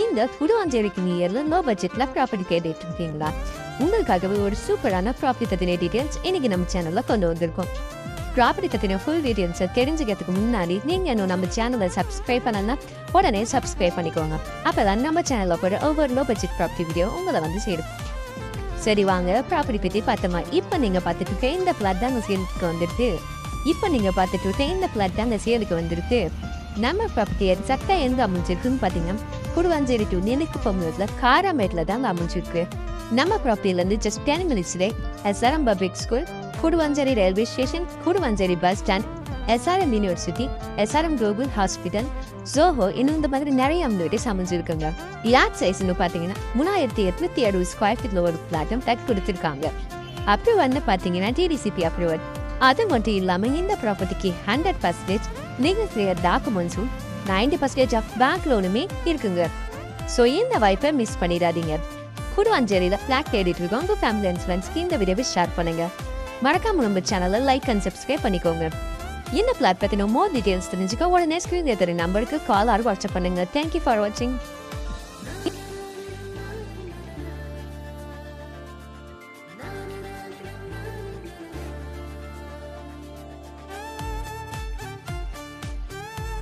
நீங்க குடுவாஞ்சேரிக்கு நியர்ல லோ பட்ஜெட்ல ப்ராப்பர்ட்டி கேட்டுட்டு இருக்கீங்களா? உங்களுக்காகவே ஒரு சூப்பரான ப்ராப்பர்ட்டி பத்தின டீடைல்ஸ் இன்னைக்கு நம்ம சேனல்ல கொண்டு வந்திருக்கோம். ப்ராப்பர்ட்டி பத்தின ஃபுல் டீடைல்ஸ் தெரிஞ்சுக்கிறதுக்கு முன்னாடி நீங்க இன்னும் நம்ம சேனலை சப்ஸ்கிரைப் பண்ணலாம், உடனே சப்ஸ்கிரைப் பண்ணிக்கோங்க. அப்பதான் நம்ம சேனல்ல போற ஒவ்வொரு லோ பட்ஜெட் ப்ராப்பர்ட்டி வீடியோ உங்களை வந்து சேரும். சரி வாங்க ப்ராப்பர்ட்டி பத்தி பார்த்தோமா. இப்போ நீங்க பார்த்துட்டு இருக்க இந்த பிளாட் தாங்க சேலுக்கு வந்திருக்கு. நம்ம ப்ராப்பர்ட்டி எக்ஸாக்டா எங்க அமைஞ்சிருக்குன்னு பாத்தீங்கன்னா குடுவாஞ்சேரி டு நெல்லிக்கு போகும்போதுல காராமேட்ல தாங்க அமைஞ்சிருக்கு. நம்ம ப்ராப்பர்ட்டில இருந்து just 10 minutes SRM public school, Guduvancheri railway station, Guduvancheri bus stand, SRM university, SRM global hospital, Zoho இன்னும் இந்த மாதிரி நிறைய அம்யூனிட்டிஸ் அமைஞ்சிருக்குங்க. லாட் சைஸ்னு பாத்தீங்கன்னா 3860 ஸ்கொயர் ஃபீட்ல ஒரு பிளாட்டும் டக் கொடுத்துருக்காங்க. அப்ரூவல்னு பாத்தீங்கன்னா TDCP அப்ரூவல். அது மட்டும் இல்லாம இந்த ப்ராப்பர்ட்டிக்கு 100% லீகல் கிளியர் டாக்குமெண்ட்ஸும் 90% ஆஃப் பேங்க் லோனுமே இருக்குங்க. ஸோ இந்த வாய்ப்பை மிஸ் பண்ணிடாதீங்க. குடுவாஞ்சேரியில பிளாட் தேடிட்டு இருக்கோம். உங்க ஃபேமிலி அண்ட் ஃப்ரெண்ட்ஸ்க்கு இந்த வீடியோவை ஷேர் பண்ணுங்க. மறக்காம நம்ம சேனலை லைக் அண்ட் சப்ஸ்கிரைப் பண்ணிக்கோங்க. இந்த பிளாட் பத்தின மோர் டீடைல்ஸ் தெரிஞ்சுக்க உடனே ஸ்கிரீன்ல தெரிய நம்பருக்கு கால் ஆர் வாட்ஸ்அப் பண்ணுங்க. தேங்க்யூ ஃபார் வாட்சிங்.